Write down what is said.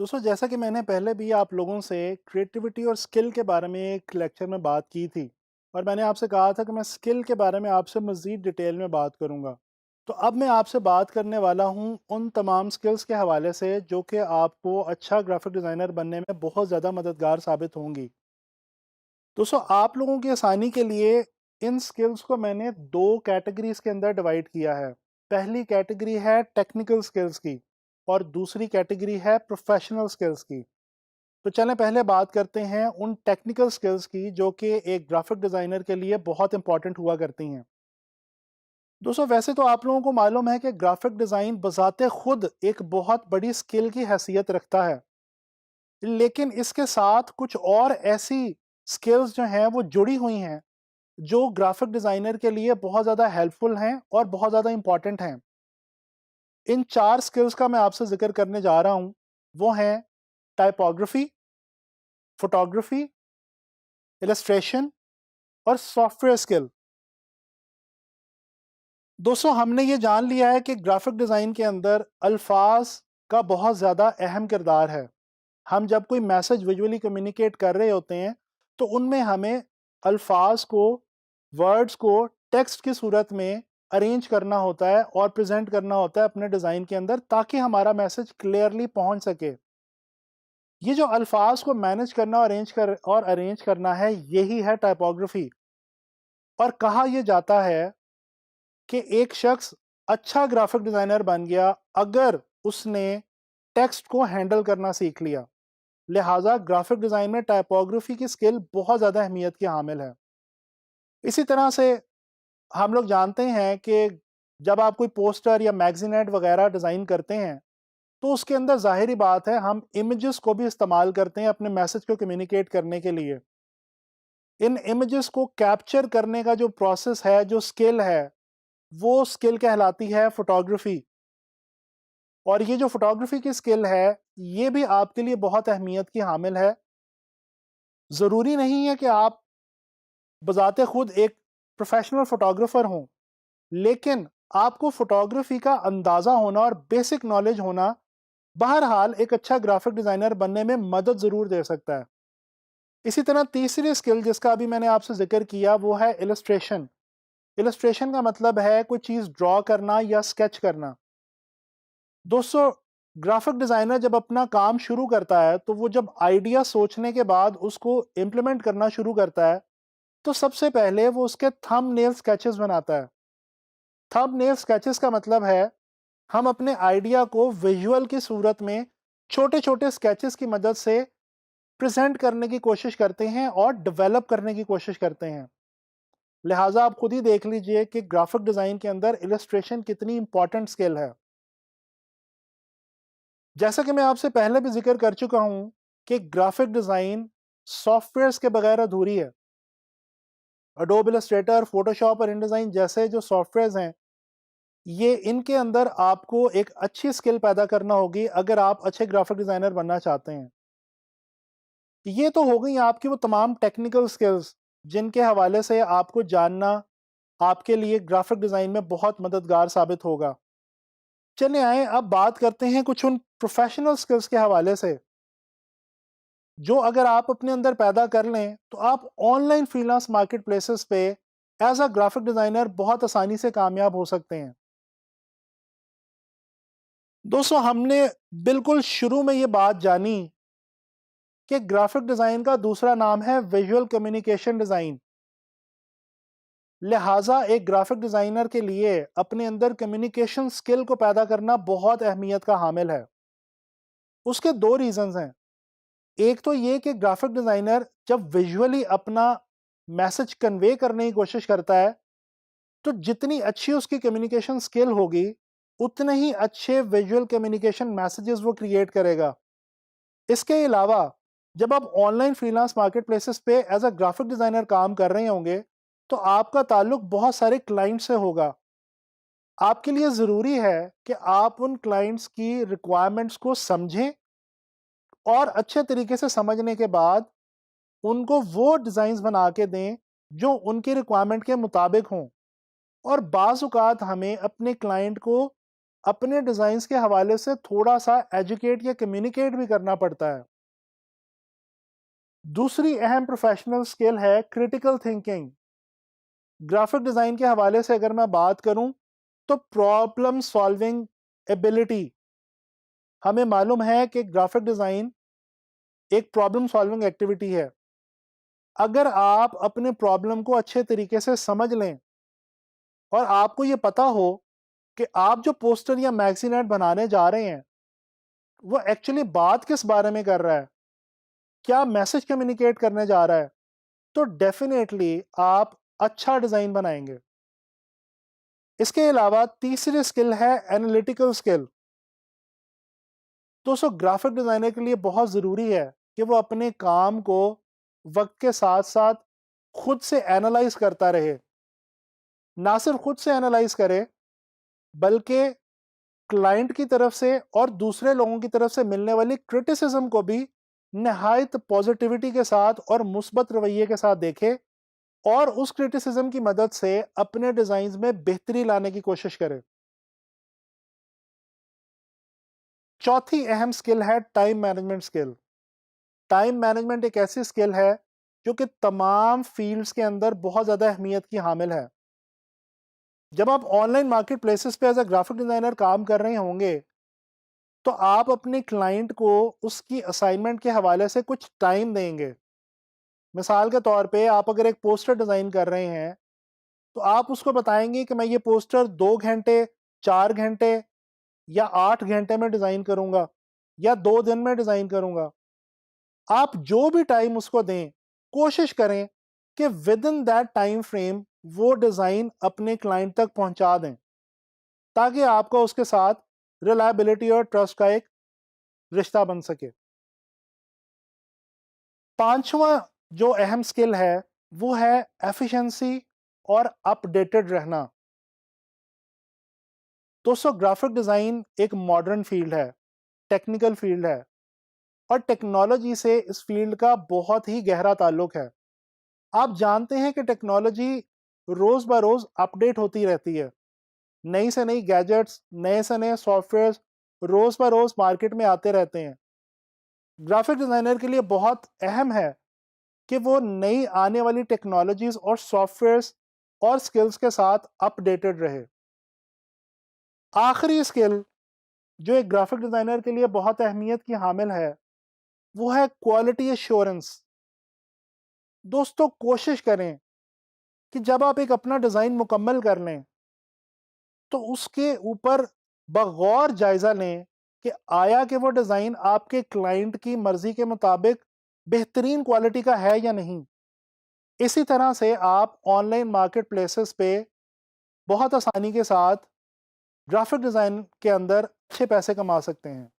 दोस्तों जैसा कि मैंने पहले भी आप लोगों से क्रिएटिविटी और स्किल के बारे में एक लेक्चर में बात की थी और मैंने आपसे कहा था कि मैं स्किल के बारे में आपसे मज़ीद डिटेल में बात करूंगा। तो अब मैं आपसे बात करने वाला हूं उन तमाम स्किल्स के हवाले से जो कि आपको अच्छा ग्राफिक डिज़ाइनर बनने में बहुत ज़्यादा मददगार साबित होंगी। दोस्तों आप लोगों की आसानी के लिए इन स्किल्स को मैंने दो कैटेगरीज के अंदर डिवाइड किया है। पहली कैटेगरी है टेक्निकल स्किल्स की और दूसरी कैटेगरी है प्रोफेशनल स्किल्स की। तो चलें पहले बात करते हैं उन टेक्निकल स्किल्स की जो कि एक ग्राफिक डिज़ाइनर के लिए बहुत इंपॉर्टेंट हुआ करती हैं। दोस्तों वैसे तो आप लोगों को मालूम है कि ग्राफिक डिज़ाइन बज़ाते खुद एक बहुत बड़ी स्किल की हैसियत रखता है, लेकिन इसके साथ कुछ और ऐसी स्किल्स जो हैं वो जुड़ी हुई हैं जो ग्राफिक डिज़ाइनर के लिए बहुत ज़्यादा हेल्पफुल हैं और बहुत ज़्यादा इंपॉर्टेंट हैं। इन चार स्किल्स का मैं आपसे जिक्र करने जा रहा हूँ। वो हैं टाइपोग्राफी, फोटोग्राफी, इलस्ट्रेशन और सॉफ्टवेयर स्किल। दोस्तों हमने ये जान लिया है कि ग्राफिक डिज़ाइन के अंदर अल्फाज का बहुत ज़्यादा अहम किरदार है। हम जब कोई मैसेज विजुअली कम्युनिकेट कर रहे होते हैं तो उनमें हमें अल्फाज को, वर्ड्स को टेक्स्ट की सूरत में अरेंज करना होता है और प्रेजेंट करना होता है अपने डिज़ाइन के अंदर, ताकि हमारा मैसेज क्लियरली पहुंच सके। ये जो अल्फाज को मैनेज करना और अरेंज करना है, यही है टाइपोग्राफी। और कहा यह जाता है कि एक शख्स अच्छा ग्राफिक डिज़ाइनर बन गया अगर उसने टेक्स्ट को हैंडल करना सीख लिया। लिहाजा ग्राफिक डिज़ाइन में टाइपोग्राफी की स्किल बहुत ज़्यादा अहमियत की हामिल है। इसी तरह से हम लोग जानते हैं कि जब आप कोई पोस्टर या मैगजीन एड वगैरह डिज़ाइन करते हैं तो उसके अंदर ज़ाहिरी बात है हम इमेजेस को भी इस्तेमाल करते हैं अपने मैसेज को कम्युनिकेट करने के लिए। इन इमेजेस को कैप्चर करने का जो प्रोसेस है, जो स्किल है, वो स्किल कहलाती है फोटोग्राफी। और ये जो फोटोग्राफी की स्किल है, ये भी आपके लिए बहुत अहमियत की हामिल है। ज़रूरी नहीं है कि आप बज़ाते खुद एक प्रोफेशनल फोटोग्राफर हों, लेकिन आपको फोटोग्राफी का अंदाज़ा होना और बेसिक नॉलेज होना बहरहाल एक अच्छा ग्राफिक डिज़ाइनर बनने में मदद ज़रूर दे सकता है। इसी तरह तीसरी स्किल जिसका अभी मैंने आपसे ज़िक्र किया वो है इलस्ट्रेशन। इलस्ट्रेशन का मतलब है कोई चीज़ ड्रॉ करना या स्केच करना। दोस्तों ग्राफिक डिज़ाइनर जब अपना काम शुरू करता है तो वो जब आइडिया सोचने के बाद उसको इम्प्लीमेंट करना शुरू करता है तो सबसे पहले वो उसके थंबनेल स्केचेस बनाता है। थंबनेल स्केचेस का मतलब है हम अपने आइडिया को विजुअल की सूरत में छोटे छोटे स्केचेस की मदद से प्रेजेंट करने की कोशिश करते हैं और डेवलप करने की कोशिश करते हैं। लिहाजा आप खुद ही देख लीजिए कि ग्राफिक डिज़ाइन के अंदर इलस्ट्रेशन कितनी इंपॉर्टेंट स्किल है। जैसा कि मैं आपसे पहले भी जिक्र कर चुका हूं कि ग्राफिक डिज़ाइन सॉफ्टवेयर्स के बगैर अधूरी है। एडोब इलस्ट्रेटर, फोटोशॉप और इनडिज़ाइन जैसे जो सॉफ्टवेयर्स हैं, ये इनके अंदर आपको एक अच्छी स्किल पैदा करना होगी अगर आप अच्छे ग्राफिक डिज़ाइनर बनना चाहते हैं। ये तो हो गई आपकी वो तमाम टेक्निकल स्किल्स जिनके हवाले से आपको जानना आपके लिए ग्राफिक डिज़ाइन में बहुत मददगार साबित होगा। चलिए आए अब बात करते हैं कुछ उन प्रोफेशनल स्किल्स के हवाले से जो अगर आप अपने अंदर पैदा कर लें तो आप ऑनलाइन फ्रीलांस मार्केट प्लेसेस पे एज अ ग्राफिक डिज़ाइनर बहुत आसानी से कामयाब हो सकते हैं। दोस्तों हमने बिल्कुल शुरू में ये बात जानी कि ग्राफिक डिज़ाइन का दूसरा नाम है विजुअल कम्युनिकेशन डिज़ाइन। लिहाजा एक ग्राफिक डिज़ाइनर के लिए अपने अंदर कम्युनिकेशन स्किल को पैदा करना बहुत अहमियत का हामिल है। उसके दो रीजंस हैं। एक तो ये कि ग्राफिक डिज़ाइनर जब विजुअली अपना मैसेज कन्वे करने की कोशिश करता है तो जितनी अच्छी उसकी कम्युनिकेशन स्किल होगी उतने ही अच्छे विजुअल कम्युनिकेशन मैसेजेस वो क्रिएट करेगा। इसके अलावा जब आप ऑनलाइन फ्रीलांस मार्केट प्लेसेस पे एज अ ग्राफिक डिज़ाइनर काम कर रहे होंगे तो आपका ताल्लुक बहुत सारे क्लाइंट से होगा। आपके लिए ज़रूरी है कि आप उन क्लाइंट्स की रिक्वायरमेंट्स को समझें और अच्छे तरीके से समझने के बाद उनको वो डिज़ाइंस बना के दें जो उनकी रिक्वायरमेंट के मुताबिक हों। और बाज़ औक़ात हमें अपने क्लाइंट को अपने डिज़ाइंस के हवाले से थोड़ा सा एजुकेट या कम्युनिकेट भी करना पड़ता है। दूसरी अहम प्रोफेशनल स्किल है क्रिटिकल थिंकिंग। ग्राफिक डिज़ाइन के हवाले से अगर मैं बात करूं तो प्रॉब्लम सॉल्विंग एबिलिटी। हमें मालूम है कि ग्राफिक डिज़ाइन एक प्रॉब्लम सॉल्विंग एक्टिविटी है। अगर आप अपने प्रॉब्लम को अच्छे तरीके से समझ लें और आपको ये पता हो कि आप जो पोस्टर या मैगजीन ऐड बनाने जा रहे हैं वो एक्चुअली बात किस बारे में कर रहा है, क्या मैसेज कम्युनिकेट करने जा रहा है, तो डेफिनेटली आप अच्छा डिज़ाइन बनाएंगे। इसके अलावा तीसरी स्किल है एनालिटिकल स्किल। दोस्तों ग्राफिक डिज़ाइनर के लिए बहुत ज़रूरी है कि वो अपने काम को वक्त के साथ साथ खुद से एनालाइज करता रहे। ना सिर्फ खुद से एनालाइज करे बल्कि क्लाइंट की तरफ से और दूसरे लोगों की तरफ से मिलने वाली क्रिटिसिज्म को भी नहायत पॉजिटिविटी के साथ और मुस्बत रवैये के साथ देखे और उस क्रिटिसिज्म की मदद से अपने डिज़ाइंस में बेहतरी लाने की कोशिश करे। चौथी अहम स्किल है time management skill. Time management एक ऐसी स्किल है जो कि तमाम फील्ड्स के अंदर बहुत ज़्यादा अहमियत की हामिल है। जब आप ऑनलाइन मार्केट प्लेसेस पे एज अ ग्राफिक डिज़ाइनर काम कर रहे होंगे तो आप अपने क्लाइंट को उसकी असाइनमेंट के हवाले से कुछ टाइम देंगे। मिसाल के तौर पे आप अगर एक पोस्टर डिज़ाइन कर रहे हैं तो आप उसको बताएंगे कि मैं ये पोस्टर 2 घंटे, 4 घंटे या 8 घंटे में डिज़ाइन करूंगा या 2 दिन में डिज़ाइन करूंगा। आप जो भी टाइम उसको दें कोशिश करें कि with in that time frame वो डिज़ाइन अपने क्लाइंट तक पहुंचा दें ताकि आपका उसके साथ रिलायबिलिटी और ट्रस्ट का एक रिश्ता बन सके। पांचवा जो अहम स्किल है वो है एफिशिएंसी और अपडेटेड रहना। दोस्तों ग्राफिक डिज़ाइन एक मॉडर्न फील्ड है, टेक्निकल फील्ड है और टेक्नोलॉजी से इस फील्ड का बहुत ही गहरा ताल्लुक है। आप जानते हैं कि टेक्नोलॉजी रोज ब रोज अपडेट होती रहती है। नई से नई गैजेट्स, नए से नए सॉफ्टवेयर रोज ब रोज मार्केट में आते रहते हैं। ग्राफिक डिज़ाइनर के लिए बहुत अहम है कि वो नई आने वाली टेक्नोलॉजीज और सॉफ्टवेयर्स और स्किल्स के साथ अपडेटेड रहे। आखिरी स्किल जो एक ग्राफिक डिज़ाइनर के लिए बहुत अहमियत की हामिल है वो है क्वालिटी एश्योरेंस। दोस्तों कोशिश करें कि जब आप एक अपना डिज़ाइन मुकम्मल कर लें तो उसके ऊपर बगौर जायज़ा लें कि आया कि वो डिज़ाइन आपके क्लाइंट की मर्ज़ी के मुताबिक बेहतरीन क्वालिटी का है या नहीं। इसी तरह से आप ऑनलाइन मार्केट प्लेसेस पे बहुत आसानी के साथ ग्राफिक डिज़ाइन के अंदर अच्छे पैसे कमा सकते हैं।